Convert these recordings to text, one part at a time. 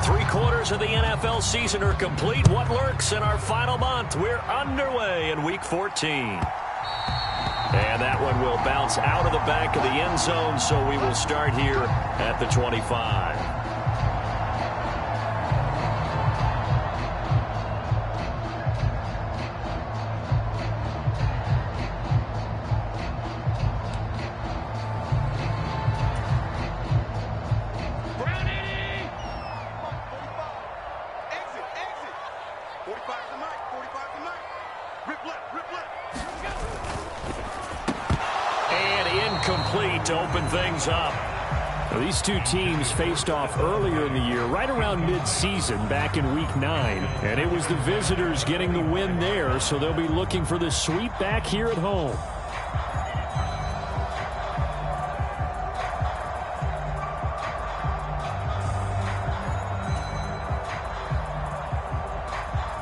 Three-quarters of the NFL season are complete. What lurks in our final month? We're underway in Week 14. And that one will bounce out of the back of the end zone, so we will start here at the 25. To open things up. Well, these two teams faced off earlier in the year, right around mid-season, back in Week 9. And it was the visitors getting the win there, so they'll be looking for the sweep back here at home.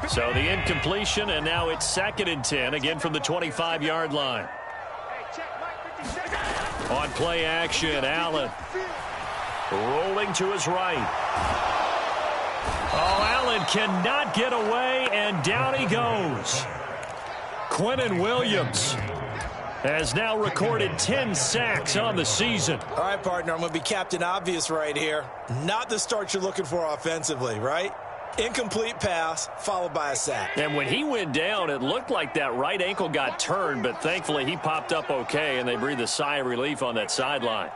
So the incompletion, and now it's 2nd and 10, again from the 25-yard line. On play action, Allen rolling to his right. Oh, Allen cannot get away, and down he goes. Quinnen Williams has now recorded 10 sacks on the season. All right, partner, I'm going to be Captain Obvious right here. Not the start you're looking for offensively, right? Incomplete pass, followed by a sack. And when he went down, it looked like that right ankle got turned, but thankfully he popped up okay, and they breathed a sigh of relief on that sideline.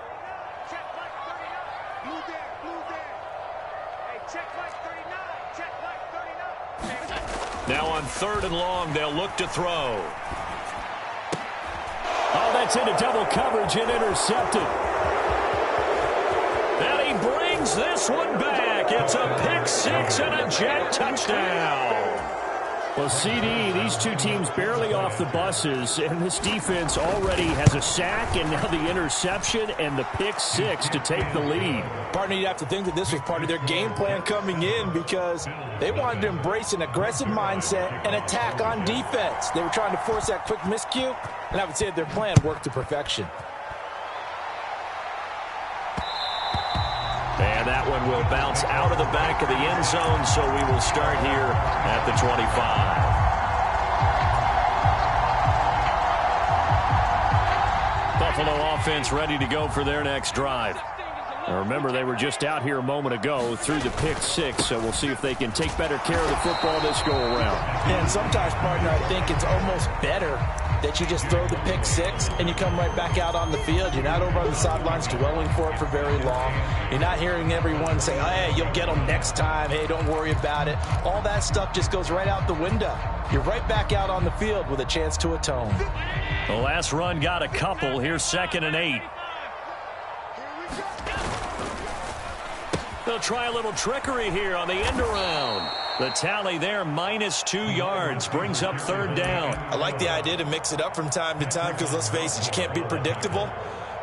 Now on 3rd and long, they'll look to throw. Oh, that's into double coverage and intercepted. And he brings this one back. It's a pick six and a Jet touchdown. Well, CD, these two teams barely off the buses, and this defense already has a sack and now the interception and the pick six to take the lead. Partner, you'd have to think that this was part of their game plan coming in because they wanted to embrace an aggressive mindset and attack on defense. They were trying to force that quick miscue, and I would say their plan worked to perfection. And that one will bounce out of the back of the end zone, so we will start here at the 25. Buffalo offense ready to go for their next drive. Now remember, they were just out here a moment ago through the pick six, so we'll see if they can take better care of the football this go-around. And sometimes, partner, I think it's almost better that you just throw the pick six and you come right back out on the field. You're not over on the sidelines dwelling for it for very long. You're not hearing everyone say, hey, you'll get them next time. Hey, don't worry about it. All that stuff just goes right out the window. You're right back out on the field with a chance to atone. The last run got a couple. Here's 2nd and 8. They'll try a little trickery here on the end around. The tally there, -2 yards, brings up 3rd down. I like the idea to mix it up from time to time because, let's face it, you can't be predictable.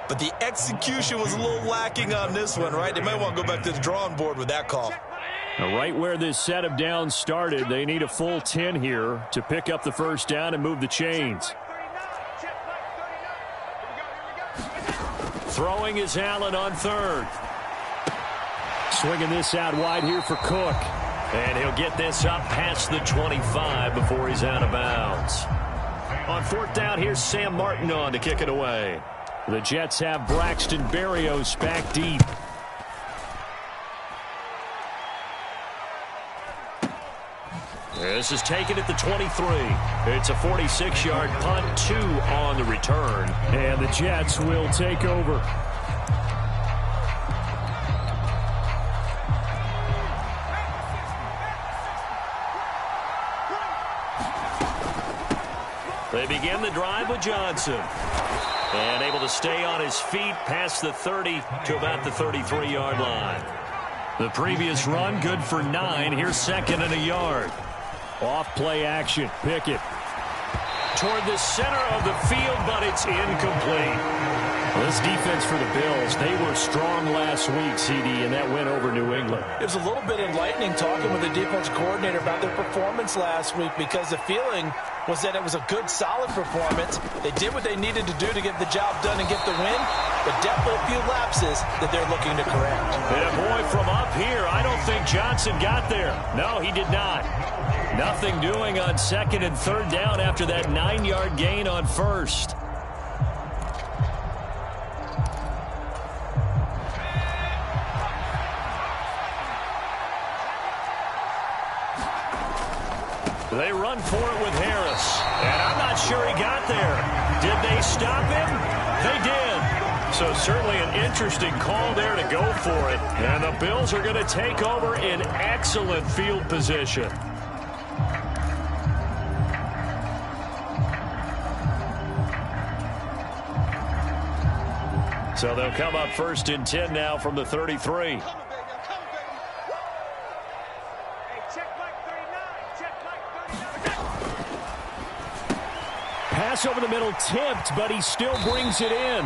But the execution was a little lacking on this one, right? They might want to go back to the drawing board with that call. Now, right where this set of downs started, they need a full 10 here to pick up the 1st down and move the chains. Throwing is Allen on 3rd. Swinging this out wide here for Cook. And he'll get this up past the 25 before he's out of bounds. On 4th down, here's Sam Martin on to kick it away. The Jets have Braxton Berrios back deep. This is taken at the 23. It's a 46-yard punt, 2 on the return. And the Jets will take over. They begin the drive with Johnson. And able to stay on his feet past the 30 to about the 33-yard line. The previous run good for 9. Here's 2nd and a yard. Off play action. Pickett. Toward the center of the field, but it's incomplete. This defense for the Bills, they were strong last week, CD, and that went over New England. It was a little bit enlightening talking with the defense coordinator about their performance last week, because the feeling was that it was a good, solid performance. They did what they needed to do to get the job done and get the win, but definitely a few lapses that they're looking to correct. Yeah, boy, from up here, I don't think Johnson got there. No, he did not. Nothing doing on 2nd and 3rd down after that 9-yard gain on 1st. They run for it with Harris. And I'm not sure he got there. Did they stop him? They did. So certainly an interesting call there to go for it. And the Bills are going to take over in excellent field position. So they'll come up 1st and 10 now from the 33. Pass over the middle tipped, but he still brings it in.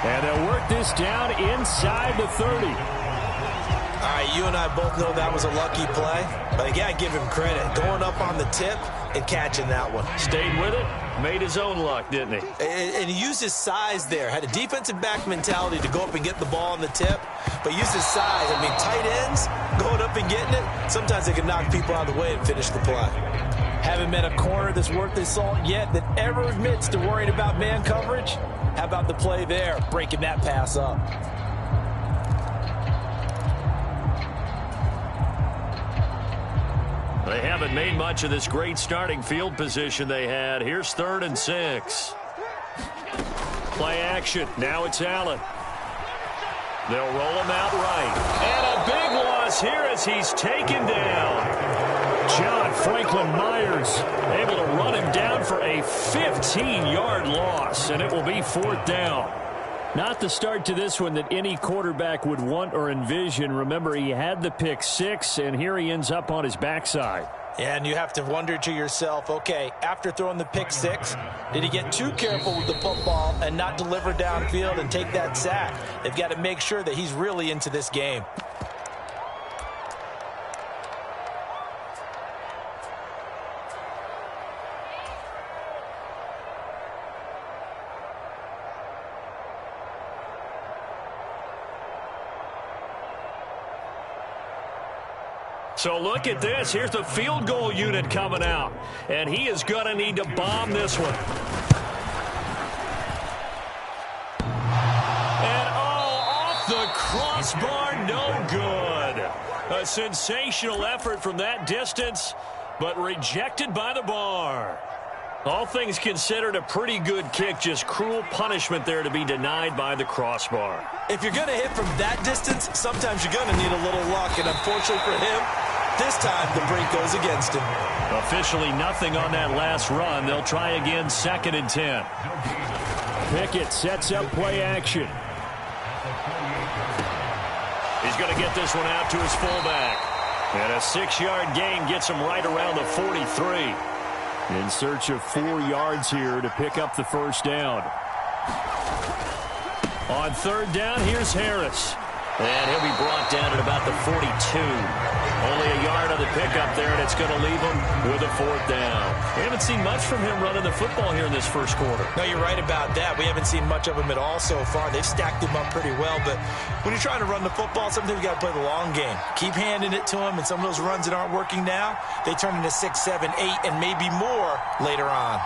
And they'll work this down inside the 30. All right, you and I both know that was a lucky play, but I got to give him credit. Going up on the tip and catching that one. Stayed with it, made his own luck, didn't he? And he used his size there. Had a defensive back mentality to go up and get the ball on the tip, but used his size. I mean, tight ends going up and getting it, sometimes they can knock people out of the way and finish the play. Haven't met a corner that's worth his salt yet that ever admits to worrying about man coverage. How about the play there, breaking that pass up? They haven't made much of this great starting field position they had. Here's 3rd and 6. Play action. Now it's Allen. They'll roll him out right. And a big loss here as he's taken down. John Franklin Myers able to run him down for a 15-yard loss, and it will be 4th down. Not the start to this one that any quarterback would want or envision. Remember, he had the pick 6, and here he ends up on his backside. Yeah, and you have to wonder to yourself, okay, after throwing the pick 6, did he get too careful with the football and not deliver downfield and take that sack? They've got to make sure that he's really into this game. So look at this. Here's the field goal unit coming out. And he is going to need to bomb this one. And, off the crossbar, no good. A sensational effort from that distance, but rejected by the bar. All things considered, a pretty good kick. Just cruel punishment there to be denied by the crossbar. If you're going to hit from that distance, sometimes you're going to need a little luck. And unfortunately for him, this time the break goes against him. Officially nothing on that last run. They'll try again 2nd and 10. Pickett sets up play action. He's going to get this one out to his fullback. And a 6-yard gain gets him right around the 43. In search of 4 yards here to pick up the 1st down. On 3rd down, here's Harris. And he'll be brought down at about the 42. Only a yard on the pickup there, and it's going to leave him with a 4th down. We haven't seen much from him running the football here in this first quarter. No, you're right about that. We haven't seen much of him at all so far. They've stacked him up pretty well, but when you're trying to run the football, sometimes you got to play the long game. Keep handing it to him, and some of those runs that aren't working now, they turn into 6, 7, 8, and maybe more later on.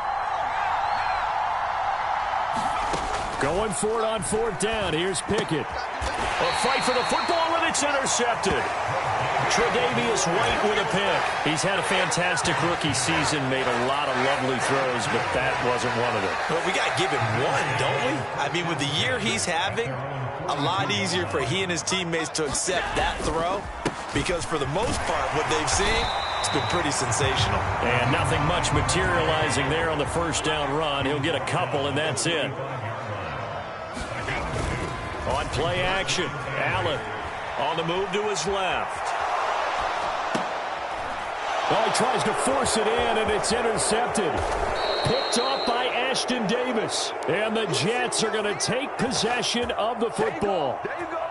Going for it on 4th down. Here's Pickett. A fight for the football, and it's intercepted. Tre'Davious White with a pick. He's had a fantastic rookie season, made a lot of lovely throws, but that wasn't one of them. Well, we got to give him one, don't we? I mean, with the year he's having, a lot easier for he and his teammates to accept that throw, because for the most part, what they've seen, it's been pretty sensational. And nothing much materializing there on the 1st down run. He'll get a couple, and that's it. On play action, Allen on the move to his left. Well, he tries to force it in, and it's intercepted. Picked off by Ashtyn Davis. And the Jets are going to take possession of the football.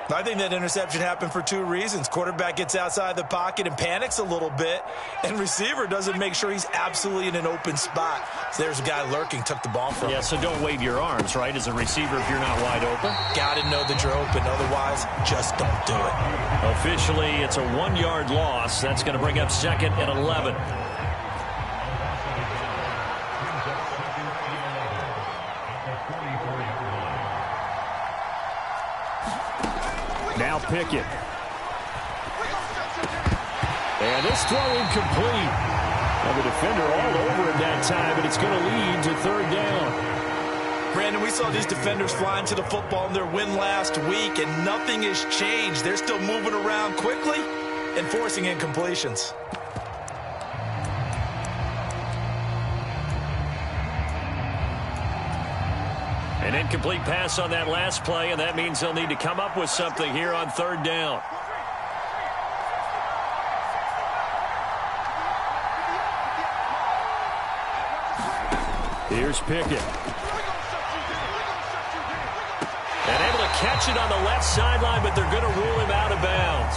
I think that interception happened for two reasons. Quarterback gets outside the pocket and panics a little bit, and receiver doesn't make sure he's absolutely in an open spot. So there's a guy lurking, took the ball from him. Yeah, so don't wave your arms, right, as a receiver if you're not wide open. Got to know that you're open. Otherwise, just don't do it. Officially, it's a 1-yard loss. That's going to bring up 2nd and 11. Now Pickett. And this throw incomplete. Well, the defender all over it that time, but it's going to lead to 3rd down. Brandon, we saw these defenders flying to the football in their win last week, and nothing has changed. They're still moving around quickly and forcing incompletions. An incomplete pass on that last play, and that means they'll need to come up with something here on 3rd down. Here's Pickett. And able to catch it on the left sideline, but they're going to rule him out of bounds.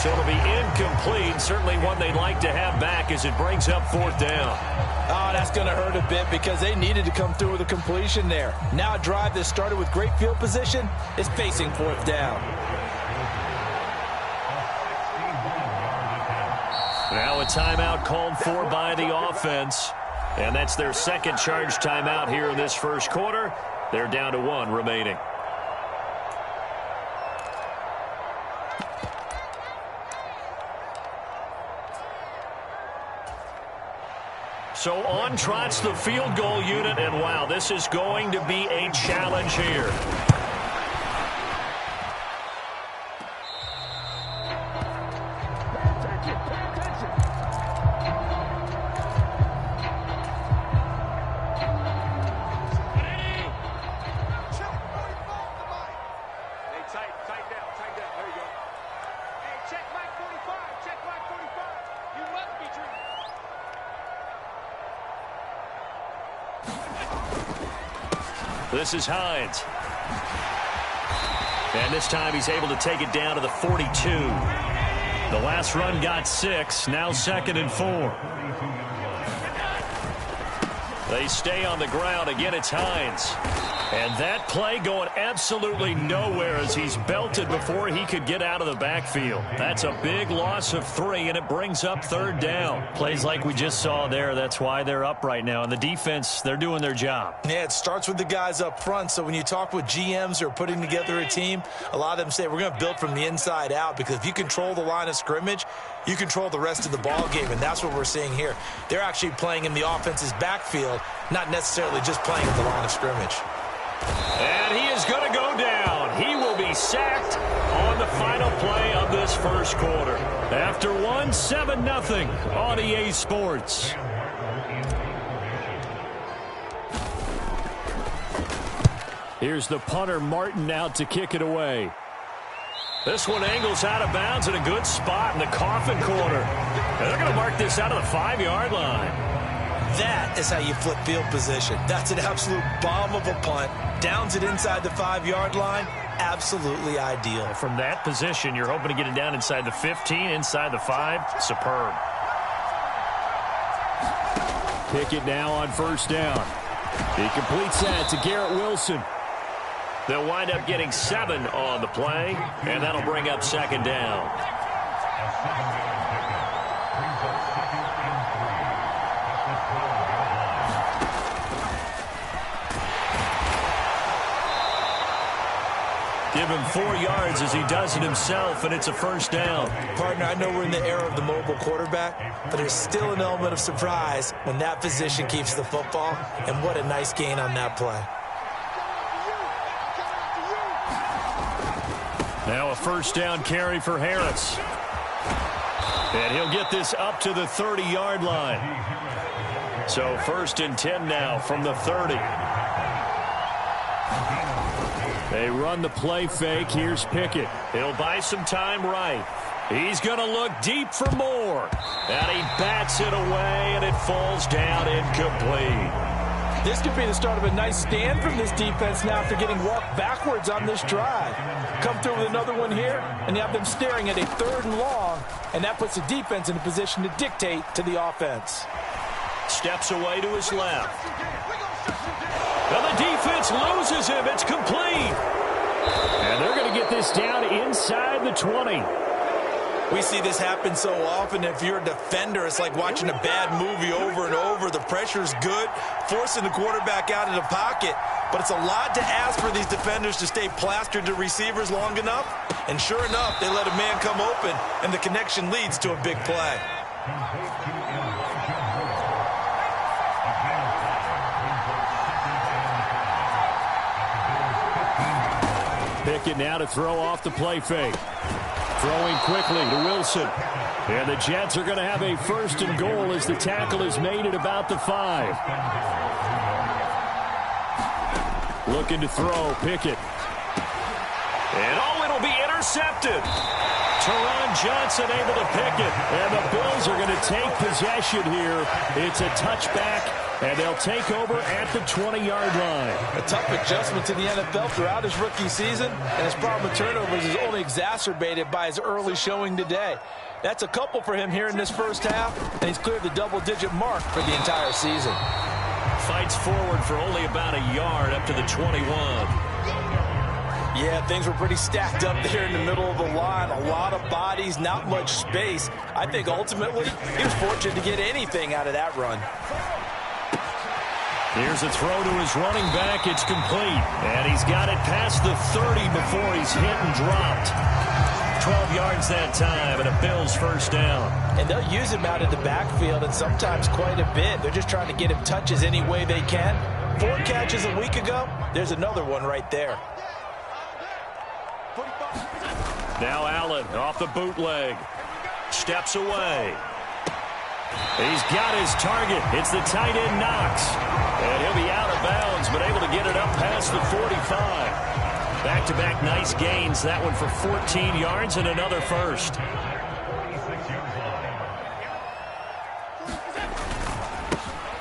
So it'll be incomplete. Certainly one they'd like to have back as it brings up 4th down. Oh, that's going to hurt a bit because they needed to come through with a completion there. Now a drive that started with great field position is facing 4th down. Now a timeout called for by the offense. And that's their 2nd charge timeout here in this first quarter. They're down to 1 remaining. So on trots the field goal unit, and wow, this is going to be a challenge here. This is Hines. And this time he's able to take it down to the 42. The last run got 6. Now 2nd and 4. They stay on the ground. Again, it's Hines. And that play going absolutely nowhere as he's belted before he could get out of the backfield. That's a big loss of 3, and it brings up 3rd down. Plays like we just saw there, that's why they're up right now. And the defense, they're doing their job. Yeah, it starts with the guys up front. So when you talk with GMs who are putting together a team, a lot of them say we're going to build from the inside out, because if you control the line of scrimmage, you control the rest of the ball game, and that's what we're seeing here. They're actually playing in the offense's backfield, not necessarily just playing at the line of scrimmage. And he is going to go down. He will be sacked on the final play of this first quarter. After 1, 7-0 on EA Sports. Here's the punter, Martin, out to kick it away. This one angles out of bounds in a good spot in the coffin corner. And they're going to mark this out of the 5-yard line. That is how you flip field position. That's an absolute bomb of a punt. Downs it inside the 5-yard line. Absolutely ideal. From that position, you're hoping to get it down inside the 15, inside the 5. Superb. Pickett now on 1st down. He completes that to Garrett Wilson. They'll wind up getting 7 on the play, and that'll bring up 2nd down. Give him 4 yards as he does it himself, and it's a 1st down. Partner, I know we're in the era of the mobile quarterback, but there's still an element of surprise when that position keeps the football, and what a nice gain on that play. Now a 1st down carry for Harris. And he'll get this up to the 30-yard line. So 1st and 10 now from the 30. They run the play fake. Here's Pickett. He'll buy some time right. He's going to look deep for more. And he bats it away, and it falls down incomplete. This could be the start of a nice stand from this defense now after getting walked backwards on this drive. Come through with another one here, and you have them staring at a 3rd and long, and that puts the defense in a position to dictate to the offense. Steps away to his left. And the defense loses him. It's complete. And they're going to get this down inside the 20. We see this happen so often. If you're a defender, it's like watching a bad movie over and over. The pressure's good, forcing the quarterback out of the pocket. But it's a lot to ask for these defenders to stay plastered to receivers long enough. And sure enough, they let a man come open, and the connection leads to a big play. Pickett now to throw off the play fake. Throwing quickly to Wilson. And the Jets are going to have a 1st and goal as the tackle is made at about the 5. Looking to throw, Pickett. And it'll be intercepted. Teron Johnson able to pick it. And the Bills are going to take possession here. It's a touchback, and they'll take over at the 20-yard line. A tough adjustment to the NFL throughout his rookie season, and his problem with turnovers is only exacerbated by his early showing today. That's a couple for him here in this first half, and he's cleared the double-digit mark for the entire season. Fights forward for only about a yard up to the 21. Yeah, things were pretty stacked up there in the middle of the line. A lot of bodies, not much space. I think ultimately he was fortunate to get anything out of that run. Here's a throw to his running back. It's complete. And he's got it past the 30 before he's hit and dropped. 12 yards that time, and a Bills 1st down. And they'll use him out in the backfield, and sometimes quite a bit. They're just trying to get him touches any way they can. 4 catches a week ago. There's another one right there. Now Allen off the bootleg. Steps away. He's got his target. It's the tight end Knox. And he'll be out of bounds, but able to get it up past the 45. Back-to-back nice gains. That one for 14 yards and another 1st.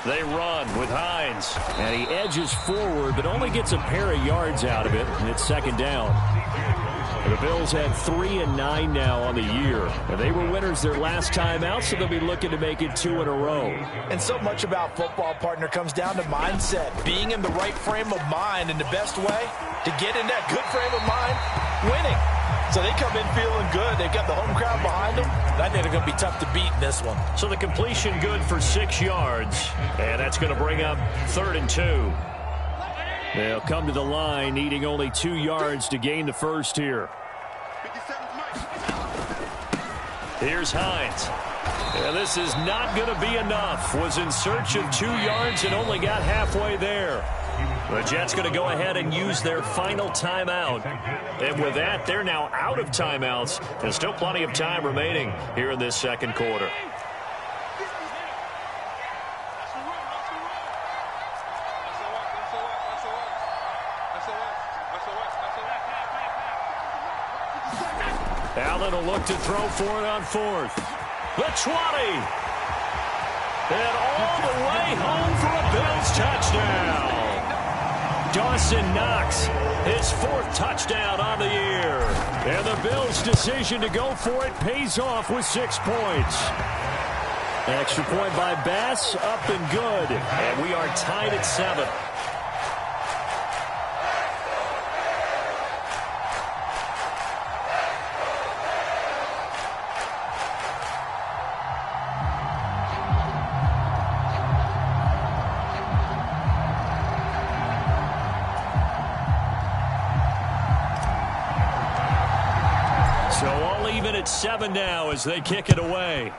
They run with Hines. And he edges forward, but only gets a pair of yards out of it, and it's 2nd down. The Bills had 3-9 now on the year. And they were winners their last time out, so they'll be looking to make it 2 in a row. And so much about football, partner, comes down to mindset. Being in the right frame of mind, and the best way to get in that good frame of mind, winning. So they come in feeling good. They've got the home crowd behind them. And I think they're going to be tough to beat in this one. So the completion good for 6 yards. And that's going to bring up 3rd and 2. They'll come to the line, needing only 2 yards to gain the 1st here. Here's Hines. And this is not going to be enough. Was in search of 2 yards and only got halfway there. The Jets going to go ahead and use their final timeout. And with that, they're now out of timeouts. There's still plenty of time remaining here in this 2nd quarter. Allen will look to throw for it on 4th. The 20. And all the way home for a Bills touchdown. Dawson Knox, his 4th touchdown on the year. And the Bills' decision to go for it pays off with 6 points. An extra point by Bass, up and good. And we are tied at 7. So all even at 7 now as they kick it away.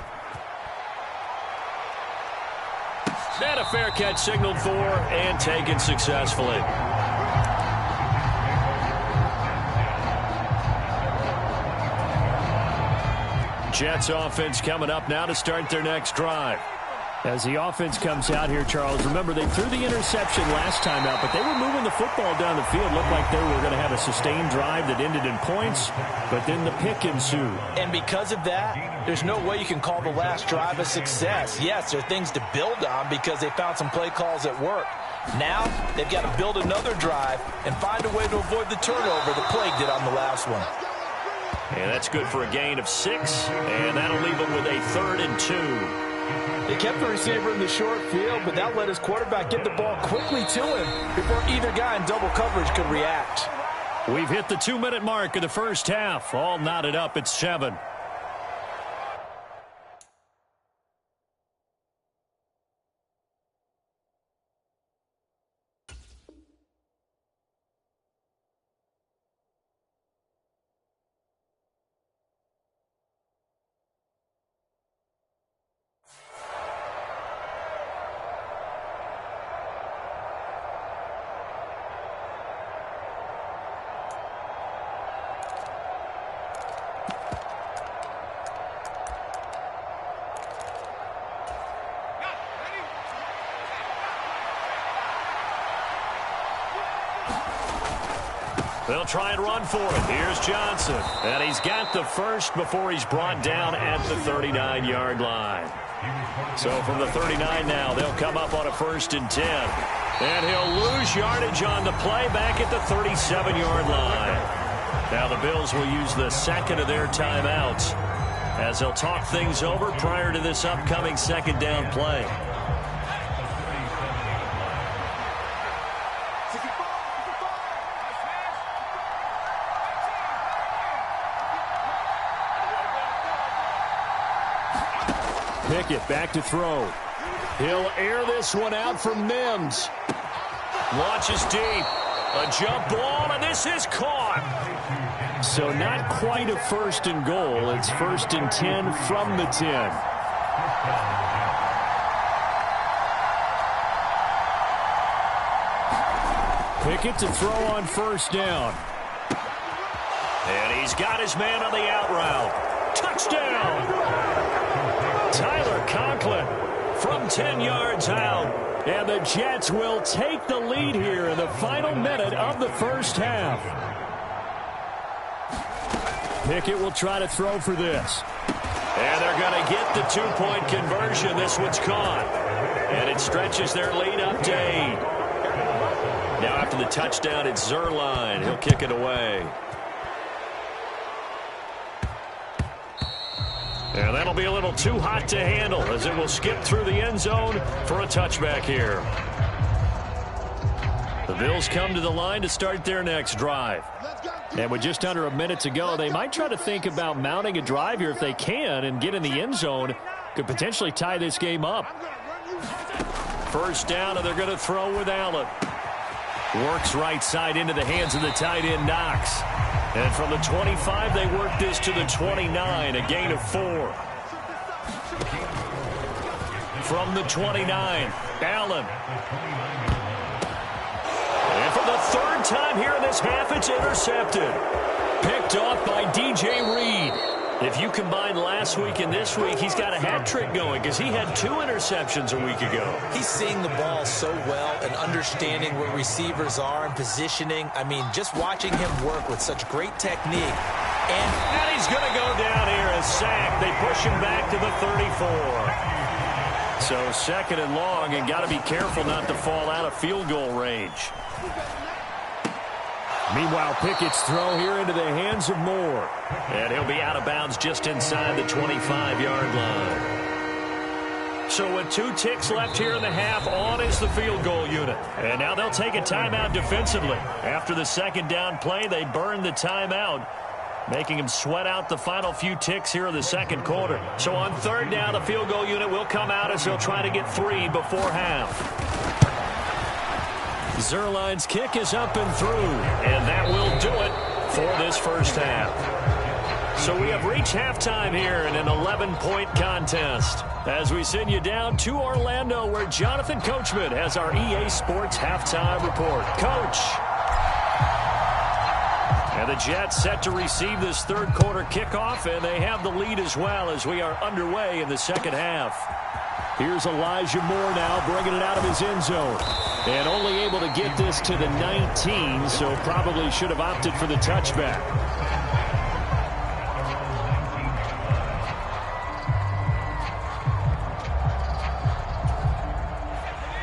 And a fair catch signaled for and taken successfully. Jets offense coming up now to start their next drive. As the offense comes out here, Charles, remember they threw the interception last time out, but they were moving the football down the field. Looked like they were going to have a sustained drive that ended in points, but then the pick ensued. And because of that, there's no way you can call the last drive a success. Yes, there are things to build on because they found some play calls that work. Now, they've got to build another drive and find a way to avoid the turnover the Plague did on the last one. And that's good for a gain of 6, and that'll leave them with a 3rd and 2. They kept the receiver in the short field, but that let his quarterback get the ball quickly to him before either guy in double coverage could react. We've hit the 2-minute mark of the first half. All knotted up at 7. They'll try and run for it. Here's Johnson. And he's got the first before he's brought down at the 39-yard line. So from the 39 now, they'll come up on a 1st and 10. And he'll lose yardage on the play back at the 37-yard line. Now the Bills will use the second of their timeouts as they'll talk things over prior to this upcoming 2nd down play. Pickett back to throw. He'll air this one out from Mims. Launches deep. A jump ball, and this is caught. So not quite a 1st and goal. It's 1st and 10 from the 10. Pickett to throw on 1st down. And he's got his man on the out route. Touchdown! Tyler Conklin from 10 yards out. And the Jets will take the lead here in the final minute of the first half. Pickett will try to throw for this. And they're going to get the 2-point conversion. This one's caught. And it stretches their lead up to 8. Now after the touchdown, it's Zuerlein. He'll kick it away. And that'll be a little too hot to handle as it will skip through the end zone for a touchback here. The Bills come to the line to start their next drive. And with just under a minute to go, they might try to think about mounting a drive here if they can and get in the end zone. Could potentially tie this game up. 1st down, and they're going to throw with Allen. Works right side into the hands of the tight end, Knox. And from the 25, they work this to the 29, a gain of 4. From the 29, Allen. And for the 3rd time here in this half, it's intercepted. Picked off by DJ Reed. If you combine last week and this week, he's got a hat trick going because he had 2 interceptions a week ago. He's seeing the ball so well and understanding where receivers are and positioning. I mean, just watching him work with such great technique. And he's going to go down here and sacked. They push him back to the 34. So 2nd and long, and got to be careful not to fall out of field goal range. Meanwhile, Pickett's throw here into the hands of Moore. And he'll be out of bounds just inside the 25-yard line. So with 2 ticks left here in the half, on is the field goal unit. And now they'll take a timeout defensively. After the 2nd down play, they burn the timeout, making them sweat out the final few ticks here in the 2nd quarter. So on 3rd down, the field goal unit will come out as they'll try to get 3 before half. Zuerlein's kick is up and through, and that will do it for this first half. So we have reached halftime here in an 11-point contest as we send you down to Orlando, where Jonathan Coachman has our EA Sports halftime report. Coach. And the Jets set to receive this 3rd quarter kickoff, and they have the lead as well as we are underway in the 2nd half. Here's Elijah Moore now bringing it out of his end zone. And only able to get this to the 19, so probably should have opted for the touchback.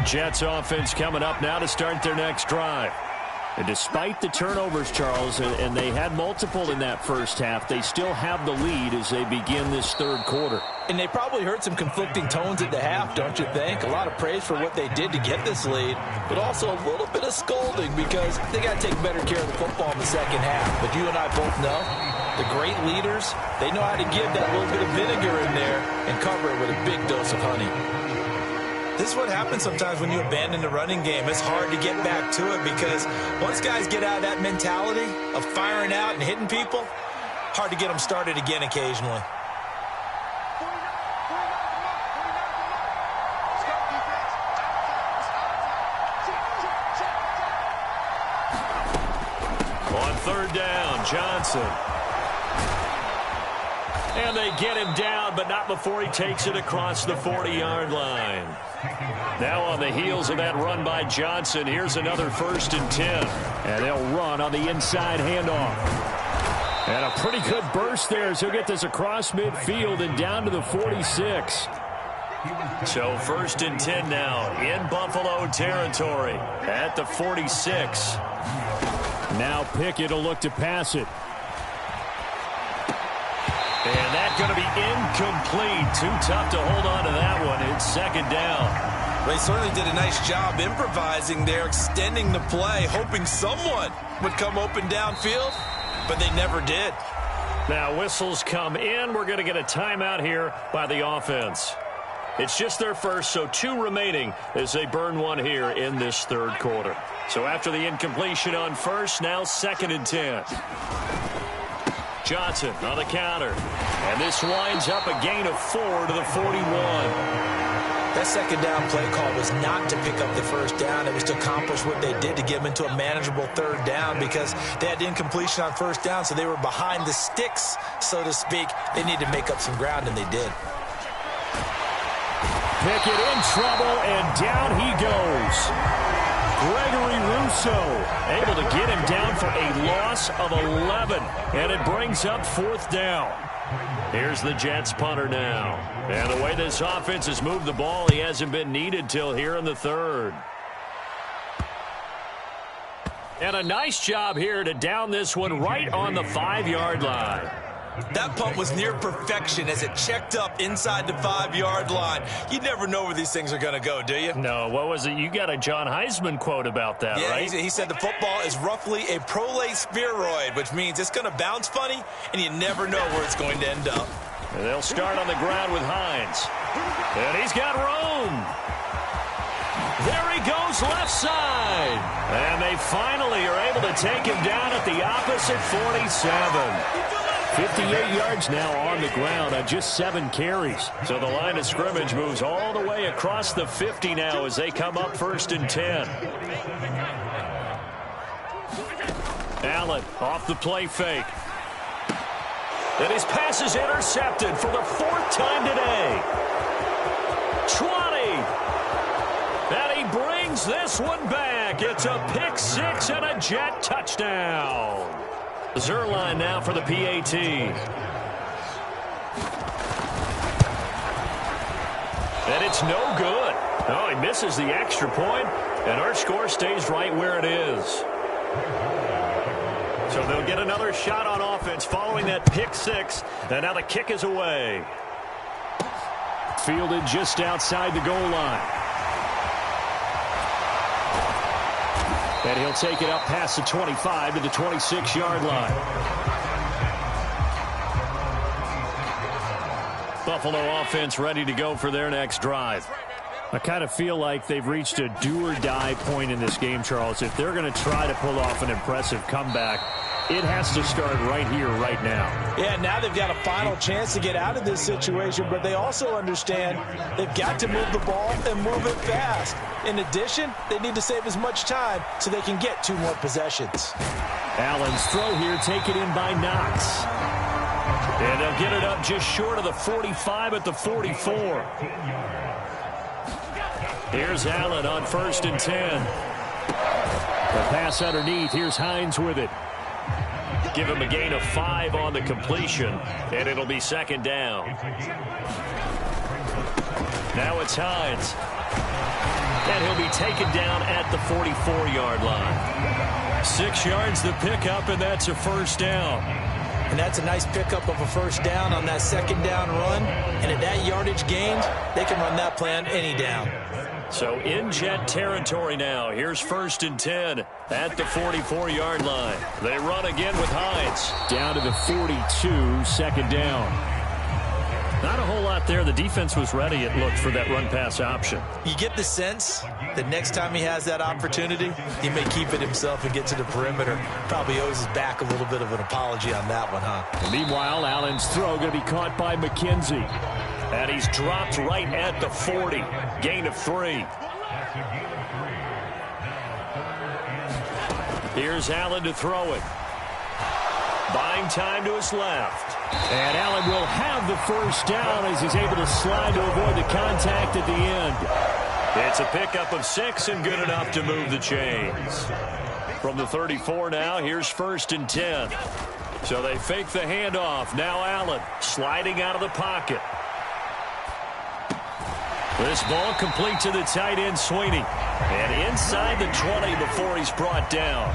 Jets offense coming up now to start their next drive. And despite the turnovers, Charles, and they had multiple in that first half, they still have the lead as they begin this third quarter. And they probably heard some conflicting tones at the half, don't you think? A lot of praise for what they did to get this lead, but also a little bit of scolding because they got to take better care of the football in the second half. But you and I both know the great leaders, they know how to give that little bit of vinegar in there and cover it with a big dose of honey. This is what happens sometimes when you abandon the running game. It's hard to get back to it because once guys get out of that mentality of firing out and hitting people, hard to get them started again occasionally. On third down, Johnson. And they get him down, but not before he takes it across the 40-yard line. Now on the heels of that run by Johnson, here's another 1st and 10. And they'll run on the inside handoff. And a pretty good burst there as he'll get this across midfield and down to the 46. So 1st and 10 now in Buffalo territory at the 46. Now Pickett will look to pass it. And that's going to be incomplete. Too tough to hold on to that one. It's 2nd down. They certainly did a nice job improvising there, extending the play, hoping someone would come open downfield, but they never did. Now whistles come in. We're going to get a timeout here by the offense. It's just their first, so 2 remaining as they burn one here in this third quarter. So after the incompletion on first, now 2nd and 10. Johnson on the counter. And this winds up a gain of 4 to the 41. That 2nd down play call was not to pick up the 1st down. It was to accomplish what they did to get them into a manageable 3rd down because they had incompletion on 1st down, so they were behind the sticks, so to speak. They needed to make up some ground, and they did. Pickett in trouble, and down he goes. Gregory Rousseau able to get him down for a loss of 11, and it brings up 4th down. Here's the Jets punter now. And the way this offense has moved the ball, he hasn't been needed till here in the 3rd. And a nice job here to down this one right on the 5-yard line. That punt was near perfection as it checked up inside the 5-yard line. You never know where these things are going to go, do you? No, what was it? You got a John Heisman quote about that, right? He said the football is roughly a prolate spheroid, which means it's going to bounce funny, and you never know where it's going to end up. And they'll start on the ground with Hines. And he's got room. There he goes left side. And they finally are able to take him down at the opposite 47. 58 yards now on the ground on just 7 carries. So the line of scrimmage moves all the way across the 50 now as they come up 1st and 10. Allen off the play fake. And his pass is intercepted for the 4th time today. 20. And he brings this one back. It's a pick 6 and a Jet touchdown. Zuerlein now for the PAT. And it's no good. Oh, he misses the extra point, and our score stays right where it is. So they'll get another shot on offense following that pick 6, and now the kick is away. Fielded just outside the goal line. And he'll take it up past the 25 to the 26-yard line. Buffalo offense ready to go for their next drive. I kind of feel like they've reached a do-or-die point in this game, Charles. If they're going to try to pull off an impressive comeback, it has to start right here, right now. Yeah, now they've got a final chance to get out of this situation, but they also understand they've got to move the ball and move it fast. In addition, they need to save as much time so they can get 2 more possessions. Allen's throw here taken in by Knox. And they'll get it up just short of the 45 at the 44. Here's Allen on 1st and 10. The pass underneath. Here's Hines with it. Give him a gain of 5 on the completion, and it'll be 2nd down. Now it's Hines. And he'll be taken down at the 44-yard line. 6 yards the pickup, and that's a 1st down. And that's a nice pickup of a 1st down on that 2nd down run. And at that yardage gained, they can run that play on any down. So in Jet territory now. Here's 1st and 10 at the 44-yard line. They run again with Hines. Down to the 42, 2nd down. Not a whole lot there. The defense was ready, it looked, for that run-pass option. You get the sense that next time he has that opportunity, he may keep it himself and get to the perimeter. Probably owes his back a little bit of an apology on that one, huh? Meanwhile, Allen's throw going to be caught by McKenzie. And he's dropped right at the 40. Gain of 3. Here's Allen to throw it. Buying time to his left. And Allen will have the 1st down as he's able to slide to avoid the contact at the end. It's a pickup of 6 and good enough to move the chains. From the 34 now, here's 1st and 10. So they fake the handoff. Now Allen sliding out of the pocket. This ball complete to the tight end, Sweeney. And inside the 20 before he's brought down.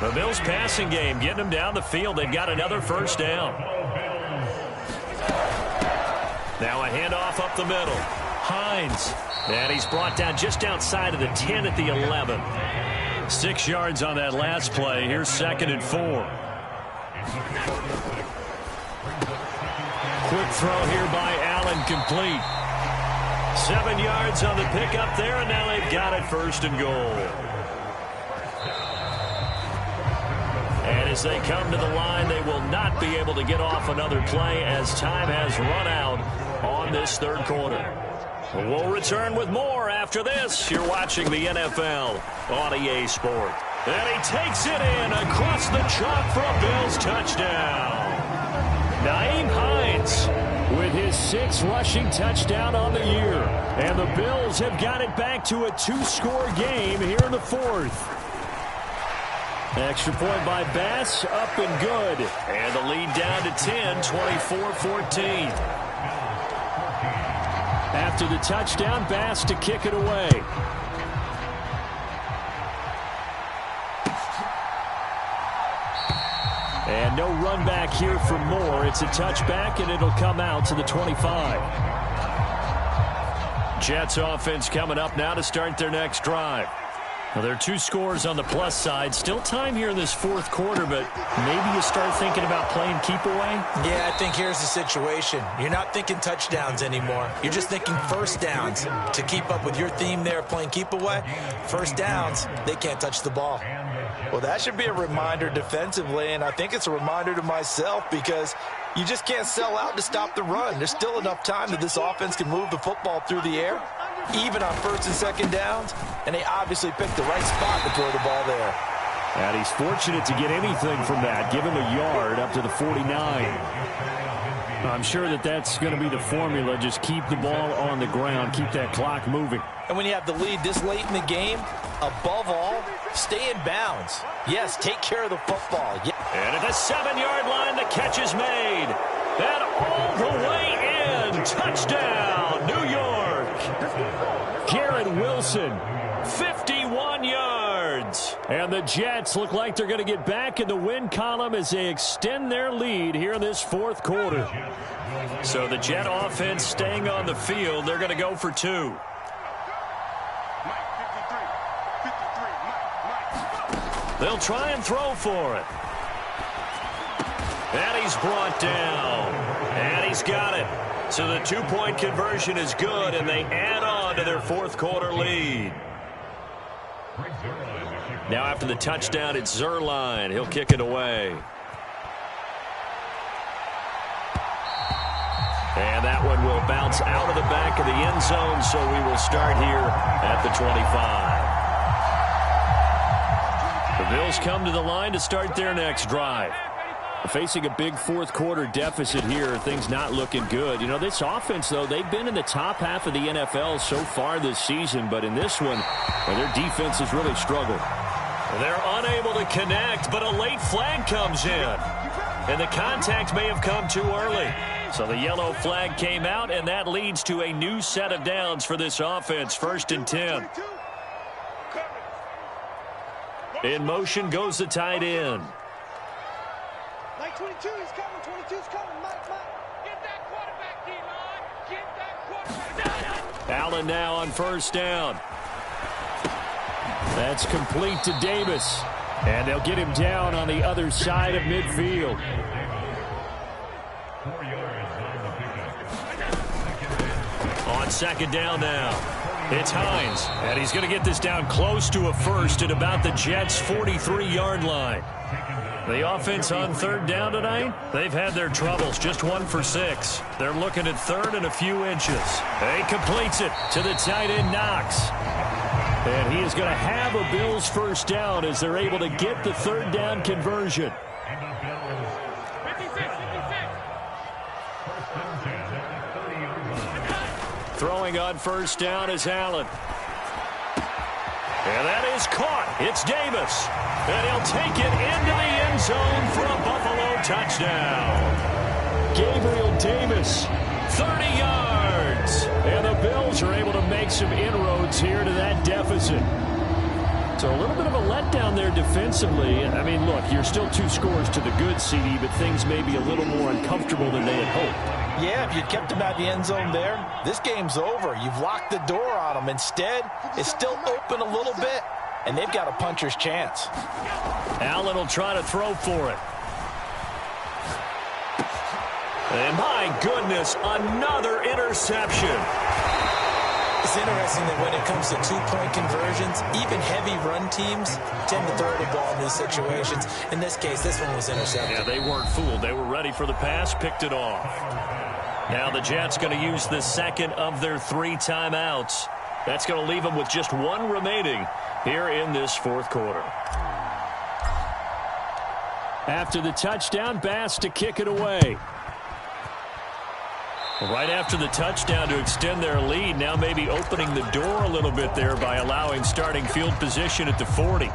The Bills passing game getting them down the field. They've got another 1st down. Now a handoff up the middle. Hines. And he's brought down just outside of the 10 at the 11. 6 yards on that last play. Here's 2nd and 4. Quick throw here by Allen, complete. 7 yards on the pickup there, and now they've got it 1st and goal. And as they come to the line, they will not be able to get off another play as time has run out on this 3rd quarter. We'll return with more after this. You're watching the NFL on EA Sport. And he takes it in across the chalk for a Bills touchdown. Nyheim Hines with his 6th rushing touchdown on the year. And the Bills have got it back to a 2-score game here in the 4th. Extra point by Bass, up and good. And the lead down to 10, 24-14. After the touchdown, Bass to kick it away. And no run back here for Moore. It's a touchback, and it'll come out to the 25. Jets offense coming up now to start their next drive. Well, there are 2 scores on the plus side. Still time here in this 4th quarter, but maybe you start thinking about playing keep away? Yeah, I think here's the situation. You're not thinking touchdowns anymore. You're just thinking 1st downs. To keep up with your theme there, playing keep away, 1st downs, they can't touch the ball. Well, that should be a reminder defensively, and I think it's a reminder to myself because you just can't sell out to stop the run. There's still enough time that this offense can move the football through the air, even on 1st and 2nd downs, and they obviously picked the right spot to throw the ball there. And he's fortunate to get anything from that. Give him a yard up to the 49. I'm sure that that's going to be the formula. Just keep the ball on the ground. Keep that clock moving. And when you have the lead this late in the game, above all, stay in bounds. Yes, take care of the football. Yeah. And at the 7-yard line, the catch is made. And all the way in. Touchdown, New York. Garrett Wilson, 51 yards. And the Jets look like they're going to get back in the win column as they extend their lead here in this 4th quarter. So the Jet offense staying on the field. They're going to go for 2. They'll try and throw for it. And he's brought down. And he's got it. So the 2-point conversion is good, and they add on to their 4th quarter lead. Now after the touchdown, it's Zuerlein. He'll kick it away. And that one will bounce out of the back of the end zone, so we will start here at the 25. The Bills come to the line to start their next drive. Facing a big fourth-quarter deficit here, things not looking good. You know, this offense, though, they've been in the top half of the NFL so far this season, but in this one, well, their defense has really struggled. They're unable to connect, but a late flag comes in. And the contact may have come too early. So the yellow flag came out, and that leads to a new set of downs for this offense. 1st and 10. In motion goes the tight end. 22, he's coming. 22's coming. Mike. Get that quarterback, D-line. Get that quarterback. Allen now on 1st down. That's complete to Davis. And they'll get him down on the other side of midfield. On 2nd down now. It's Hines. And he's going to get this down close to a first at about the Jets' 43-yard line. The offense on 3rd down tonight, they've had their troubles. Just 1 for 6. They're looking at 3rd and a few inches. He completes it to the tight end, Knox. And he is going to have a Bills 1st down as they're able to get the 3rd down conversion. Throwing on 1st down is Allen. And that is caught. It's Davis. And he'll take it into the end zone for a Buffalo touchdown. Gabriel Davis. 30 yards. And the Bills are able to make some inroads here to that deficit. So a little bit of a letdown there defensively. I mean, look, you're still 2 scores to the good, CD, but things may be a little more uncomfortable than they had hoped. Yeah, if you'd kept him out of the end zone there, this game's over. You've locked the door on him. Instead, it's still open a little bit, and they've got a puncher's chance. Allen will try to throw for it. And my goodness, another interception. It's interesting that when it comes to 2-point conversions, even heavy run teams tend to throw the ball in these situations. In this case, this one was intercepted. Yeah, they weren't fooled. They were ready for the pass, picked it off. Now the Jets going to use the 2nd of their 3 timeouts. That's going to leave them with just 1 remaining here in this 4th quarter. After the touchdown, Bass to kick it away. Right after the touchdown to extend their lead, now maybe opening the door a little bit there by allowing starting field position at the 40.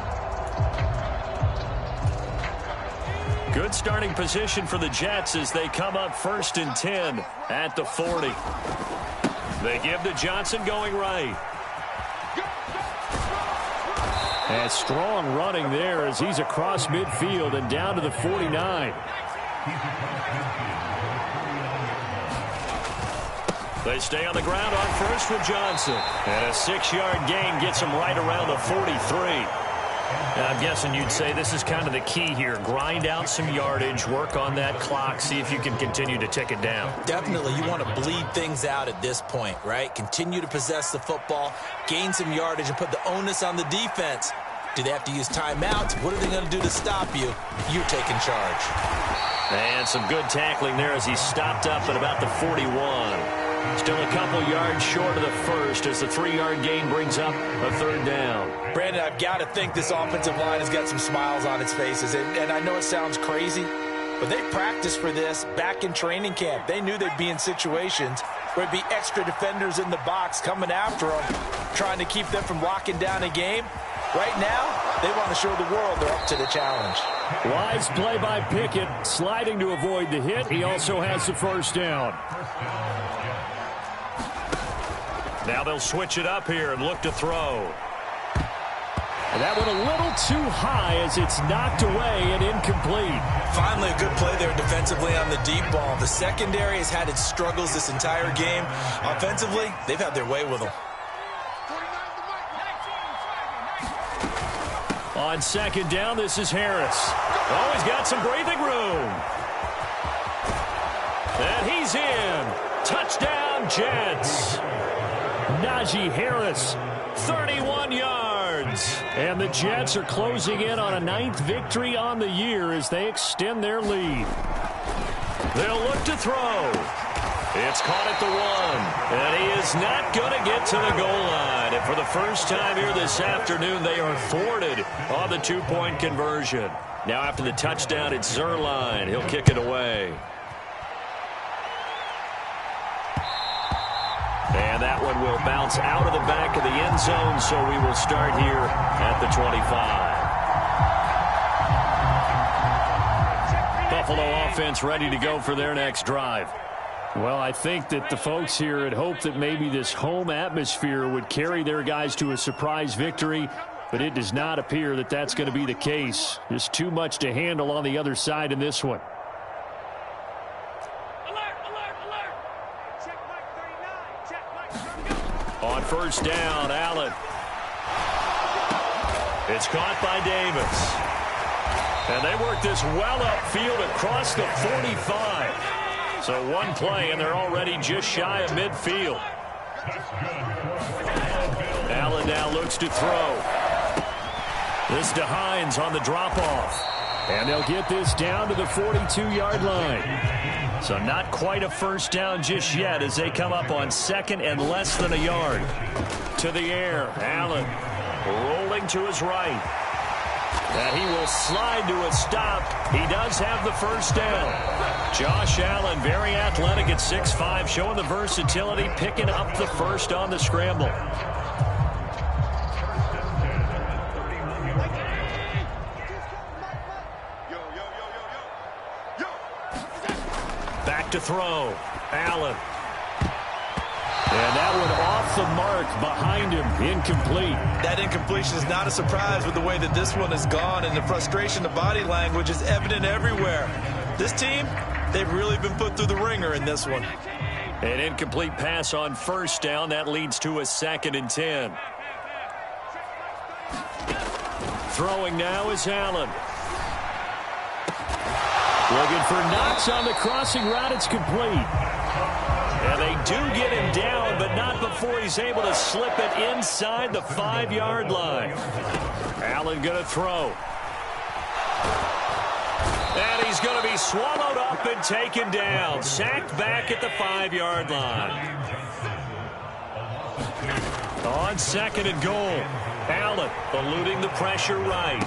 Good starting position for the Jets as they come up 1st and 10 at the 40. They give to Johnson going right. And strong running there as he's across midfield and down to the 49. They stay on the ground on 1st with Johnson. And a 6-yard gain gets him right around the 43. Now, I'm guessing you'd say this is kind of the key here. Grind out some yardage, work on that clock, see if you can continue to tick it down. Definitely, you want to bleed things out at this point, right? Continue to possess the football, gain some yardage, and put the onus on the defense. Do they have to use timeouts? What are they going to do to stop you? You're taking charge. And some good tackling there as he stopped up at about the 41. Still a couple yards short of the first as the 3-yard gain brings up a 3rd down. Brandon, I've got to think this offensive line has got some smiles on its faces. And I know it sounds crazy, but they practiced for this back in training camp. They knew they'd be in situations where there'd be extra defenders in the box coming after them, trying to keep them from locking down a game. Right now, they want to show the world they're up to the challenge. Wise play by Pickett, sliding to avoid the hit. He also has the 1st down. Now they'll switch it up here and look to throw. And that one a little too high as it's knocked away and incomplete. Finally, a good play there defensively on the deep ball. The secondary has had its struggles this entire game. Offensively, they've had their way with them. On 2nd down, this is Harris. Oh, he's got some breathing room. And he's in. Touchdown, Jets. Najee Harris, 31 yards. And the Jets are closing in on a 9th victory on the year as they extend their lead. They'll look to throw. It's caught at the 1. And he is not going to get to the goal line. And for the first time here this afternoon, they are thwarted on the 2-point conversion. Now after the touchdown, it's Zuerlein. He'll kick it away. And that one will bounce out of the back of the end zone, so we will start here at the 25. Buffalo offense ready to go for their next drive. Well, I think that the folks here had hoped that maybe this home atmosphere would carry their guys to a surprise victory, but it does not appear that that's going to be the case. Just too much to handle on the other side in this one. On first down, Allen. It's caught by Davis. And they work this well upfield across the 45. So one play, and they're already just shy of midfield. Allen now looks to throw. This to Hines on the drop-off. And they'll get this down to the 42-yard line. So not quite a first down just yet as they come up on second and less than a yard. To the air, Allen rolling to his right. And he will slide to a stop. He does have the first down. Josh Allen, very athletic at 6'5", showing the versatility, picking up the first on the scramble. Back to throw. Allen. And that one off the mark behind him, incomplete. That incompletion is not a surprise with the way that this one has gone, and the frustration, the body language is evident everywhere. This team, they've really been put through the ringer in this one. An incomplete pass on first down. That leads to a 2nd and 10. Throwing now is Allen. Looking for Knox on the crossing route. It's complete. And they do get him down, but not before he's able to slip it inside the 5-yard line. Allen going to throw. And he's going to be swallowed up and taken down. Sacked back at the 5-yard line. On 2nd and goal. Allen eluding the pressure right.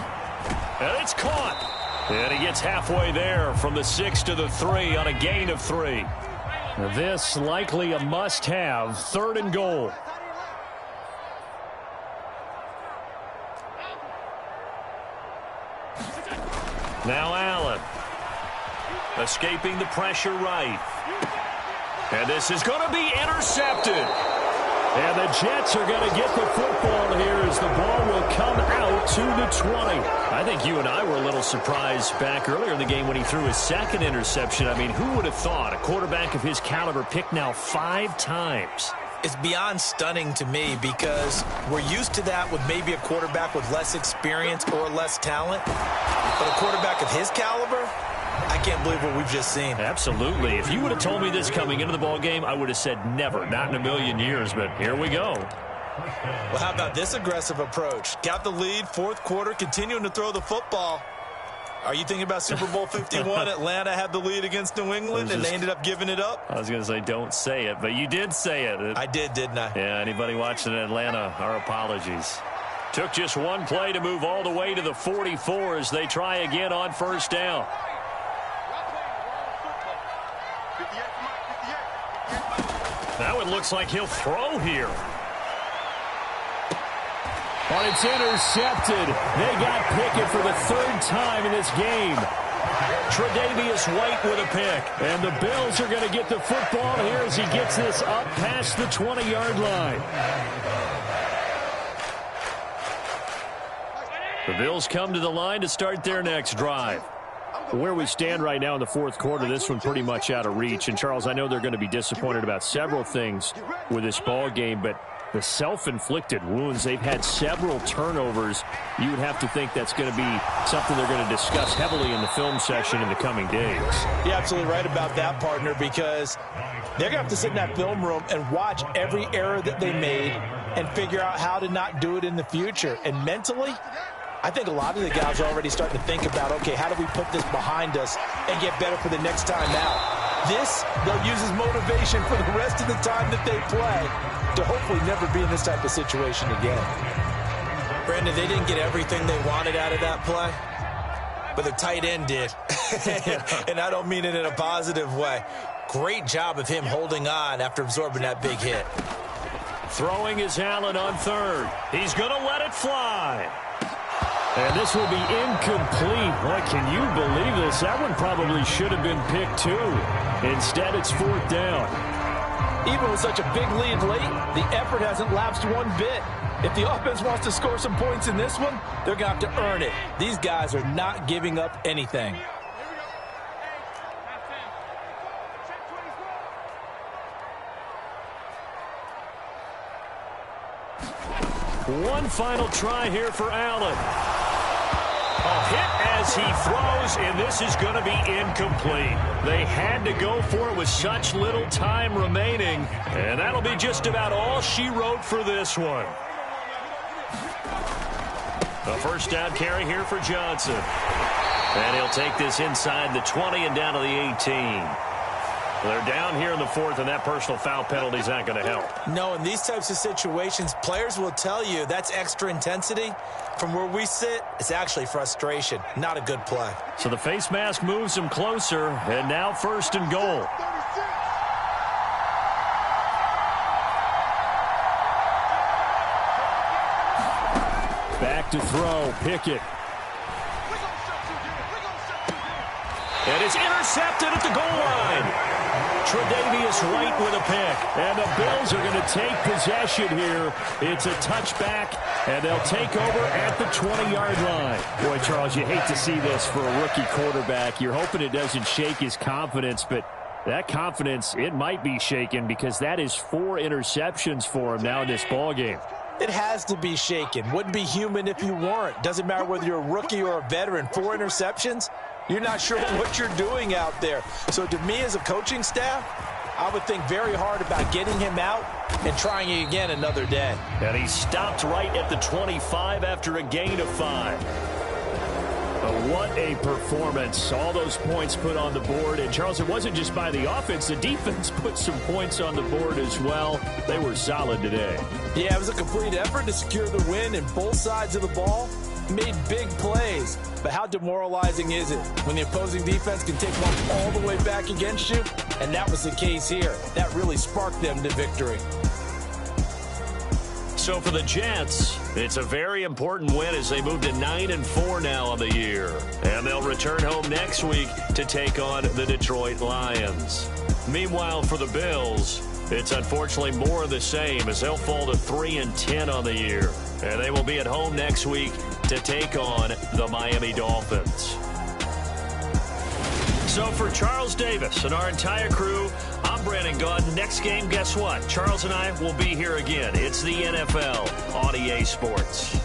And it's caught. And he gets halfway there from the 6 to the 3 on a gain of 3. This likely a must-have. 3rd and goal. Now Allen. Escaping the pressure right. And this is going to be intercepted. And the Jets are going to get the football here as the ball will come out to the 20. I think you and I were a little surprised back earlier in the game when he threw his 2nd interception. I mean, who would have thought a quarterback of his caliber picked now 5 times? It's beyond stunning to me because we're used to that with maybe a quarterback with less experience or less talent. But a quarterback of his caliber, I can't believe what we've just seen. Absolutely. If you would have told me this coming into the ball game, I would have said never, not in a million years. But here we go. Well, how about this aggressive approach? Got the lead, 4th quarter, continuing to throw the football. Are you thinking about Super Bowl 51? Atlanta had the lead against New England, and they ended up giving it up? I was going to say don't say it, but you did say it. I did, didn't I? Yeah, anybody watching Atlanta, our apologies. Took just one play to move all the way to the 44 as they try again on first down. That one looks like he'll throw here. But it's intercepted. They got Pickett for the 3rd time in this game. Tre'Davious White with a pick. And the Bills are going to get the football here as he gets this up past the 20-yard line. The Bills come to the line to start their next drive. Where we stand right now in the 4th quarter, this one pretty much out of reach. And, Charles, I know they're going to be disappointed about several things with this ball game, but the self-inflicted wounds, they've had several turnovers. You would have to think that's going to be something they're going to discuss heavily in the film session in the coming days. You're absolutely right about that, partner, because they're going to have to sit in that film room and watch every error that they made and figure out how to not do it in the future. And mentally, I think a lot of the guys are already starting to think about, okay, how do we put this behind us and get better for the next time out? This, they'll use as motivation for the rest of the time that they play to hopefully never be in this type of situation again. Brandon, they didn't get everything they wanted out of that play. but the tight end did. And I don't mean it in a positive way. Great job of him holding on after absorbing that big hit. Throwing is Allen on third. He's going to let it fly. And this will be incomplete. Boy, can you believe this? That one probably should have been picked too. Instead, it's fourth down. Even with such a big lead late, the effort hasn't lapsed one bit. If the offense wants to score some points in this one, they're going to have to earn it. These guys are not giving up anything. One final try here for Allen. A hit as he throws, and this is going to be incomplete. They had to go for it with such little time remaining, and that'll be just about all she wrote for this one. A first down carry here for Johnson. And he'll take this inside the 20 and down to the 18. They're down here in the fourth, and that personal foul penalty is not going to help. No, in these types of situations, players will tell you that's extra intensity. From where we sit, it's actually frustration. Not a good play. So the face mask moves him closer, and now first and goal. Back to throw, Pickett. And it's intercepted at the goal line. Tre'Davious White with a pick. And the Bills are going to take possession here. It's a touchback, and they'll take over at the 20-yard line. Boy, Charles, you hate to see this for a rookie quarterback. You're hoping it doesn't shake his confidence, but that confidence, it might be shaken because that is 4 interceptions for him now in this ballgame. It has to be shaken. Wouldn't be human if you weren't. Doesn't matter whether you're a rookie or a veteran. 4 interceptions? You're not sure what you're doing out there. So to me as a coaching staff, I would think very hard about getting him out and trying it again another day. And he stopped right at the 25 after a gain of 5. But what a performance. All those points put on the board. And, Charles, it wasn't just by the offense. The defense put some points on the board as well. They were solid today. Yeah, it was a complete effort to secure the win, and both sides of the ball made big plays. But how demoralizing is it when the opposing defense can take one all the way back against you? And that was the case here. That really sparked them to victory. So for the Jets, it's a very important win as they move to 9-4 now on the year. And they'll return home next week to take on the Detroit Lions. Meanwhile, for the Bills, it's unfortunately more of the same as they'll fall to 3-10 on the year. And they will be at home next week to take on the Miami Dolphins. So for Charles Davis and our entire crew, I'm Brandon Gaudin. Next game, guess what? Charles and I will be here again. It's the NFL on EA Sports.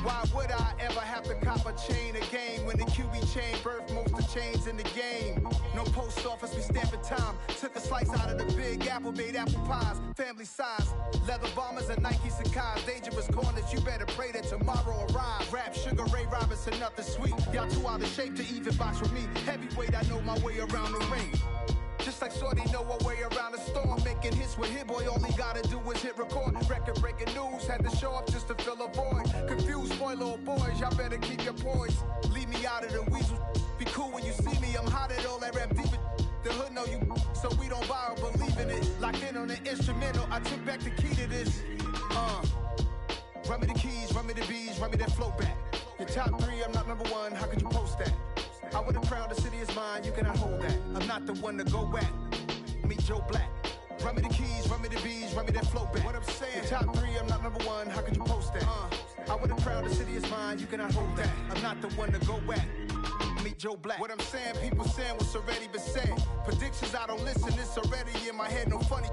Why would I ever have to cop a chain a game when the QB chain birthed most of the chains in the game? No post office, we stamping time. Took a slice out of the big apple, made apple pies, family size. Leather bombers and Nike Sacai's, dangerous corners, you better pray that tomorrow arrives. Rap Sugar Ray Robinson, nothing sweet. Y'all too out of shape to even box with me. Heavyweight, I know my way around the ring. Just like Shorty know a way around the storm. Making hits with Hit Boy, all he gotta do is hit record. Record breaking news, had to show up just to fill a void. Confused boy, little boys, y'all better keep your poise. Leave me out of the weasel. Be cool when you see me, I'm hot at all that rap deep. The hood know you, so we don't borrow, believe in it. Locked in on the instrumental, I took back the key to this. Run me the keys, run me the bees, run me that flow back. Your top 3, I'm not number 1, how could you post that? I would have crowned the city is mine, you cannot hold that. I'm not the one to go at. Meet Joe Black. Run me the keys, run me the bees, run me that flow back. What I'm saying, the top 3, I'm not number 1, how could you post that? I would've crowned the city is mine, you cannot hold that. I'm not the one to go at. Meet Joe Black. What I'm saying, people saying what's already been said. Predictions, I don't listen, it's already in my head, no funny.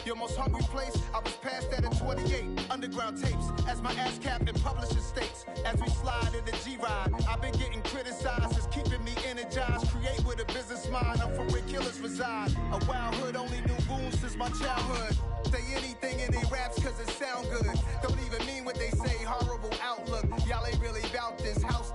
Your most hungry place, I was past that at 28. Underground tapes, as my ass cap in publishing states. As we slide in the G-Ride, I've been getting criticized, it's keeping me energized. Create with a business mind, I'm from where killers reside. A wild hood, only knew goons since my childhood. Say anything in they raps cause it sound good. Don't even mean what they say, horrible outlook. Y'all ain't really about this house.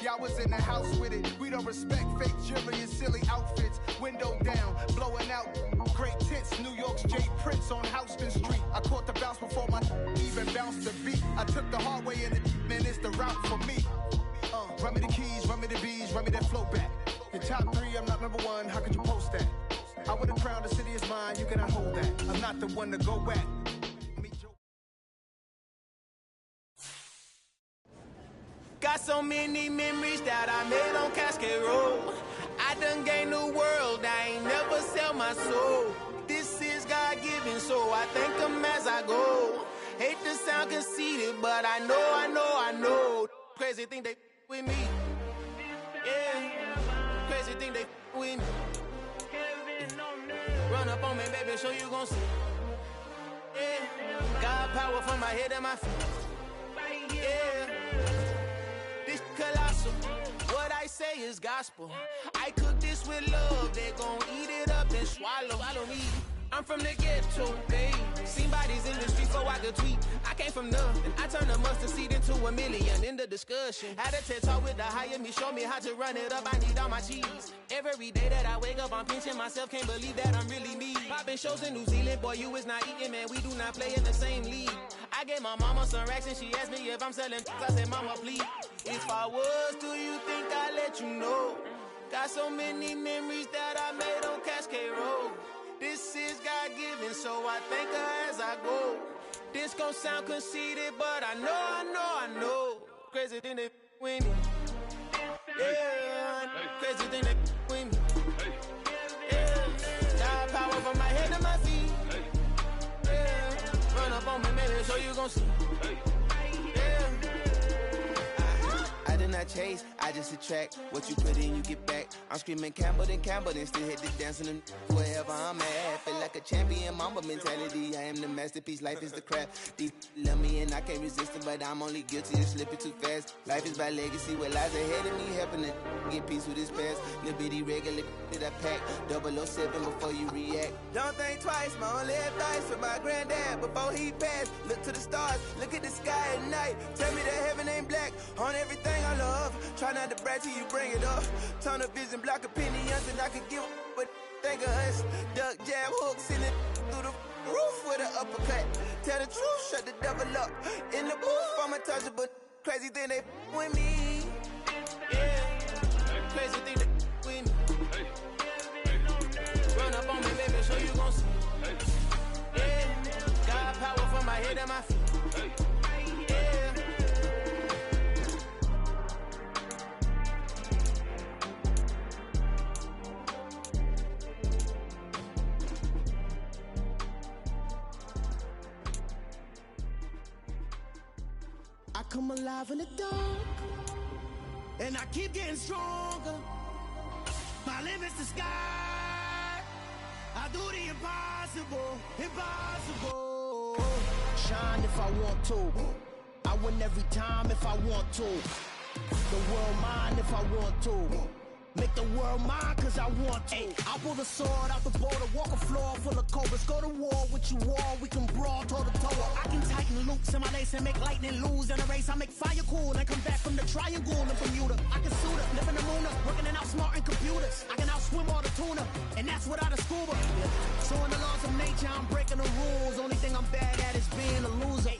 Y'all was in the house with it. We don't respect fake jewelry and silly outfits. Window down, blowing out. Great tents, New York's J. Prince on Houston Street. I caught the bounce before my even bounced the beat. I took the hard way and man, it's the route for me. Run me the keys, run me the bees, run me that flow back. Your top 3, I'm not number 1, how could you post that? I would've crowned the city is mine, you cannot hold that. I'm not the one to go at. Got so many memories that I made on Cascade Road. I done gained the world, I ain't never sell my soul. This is God-given, so I thank him as I go. Hate to sound conceited, but I know. Crazy thing they with me. Yeah, crazy thing they with me. Run up on me, baby, so you gon' see. Yeah, God power from my head and my feet. Yeah. Colossal. What I say is gospel. I cook this with love. They gon' eat it up and swallow. Me. I'm from the ghetto, babe. Seen bodies in the street so I could tweet. I came from nothing. I turned a mustard seed into $1 million in the discussion. Had a TED talk with the higher me, show me how to run it up. I need all my cheese. Every day that I wake up, I'm pinching myself. Can't believe that I'm really me. Popping shows in New Zealand, boy, you is not eating, man. We do not play in the same league. I gave my mama some racks and she asked me if I'm selling. I said, mama, please. If I was, do you think I'd let you know? Got so many memories that I made on Cascade Road. This is God-given, so I thank her as I go. This gon' sound conceited, but I know. Crazy thing they with me. Yeah, crazy thing they with me. Yeah, God power from my head to my feet. Yeah, run up on me, maybe, so you gon' see. Yeah. I did not chase, I just attract. What you put in, you get back. I'm screaming Campbell, then still hit the dancing and wherever I'm at. Feel like a champion, mamba mentality. I am the masterpiece, life is the craft. These love me and I can't resist it, but I'm only guilty of slipping too fast. Life is by legacy, what lies ahead of me, helping to get peace with this past. Little bitty regular that I pack, 007 before you react. Don't think twice, my only advice for my granddad before he passed. Look to the stars, look at the sky at night. Tell me that heaven ain't black on everything I love. Try not to brag till you bring it up. Tunnel vision, block opinions, and I can give but think of us. Duck, jab, hook, send it through the roof with an uppercut. Tell the truth, shut the devil up. In the booth, I'm untouchable. Crazy thing they with me. Yeah, crazy thing they with me. Run up on me, baby, so you gon' see. Yeah, God power from my head and my feet. Yeah. I come alive in the dark, and I keep getting stronger. My limit's the sky. I do the impossible. Shine if I want to. I win every time if I want to. The world mine if I want to. Make the world mine cause I want to. I pull the sword out the border, walk a floor full of cobras. Go to war with you all, we can brawl toe to toe. I can tighten loops in my lace and make lightning lose in a race. I make fire cool and come back from the triangle in Bermuda. I can suit up, live in the moon up, working and outsmarting computers. I can outswim all the tuna, and that's without a scuba. So in the laws of nature, I'm breaking the rules. Only thing I'm bad at is being a loser.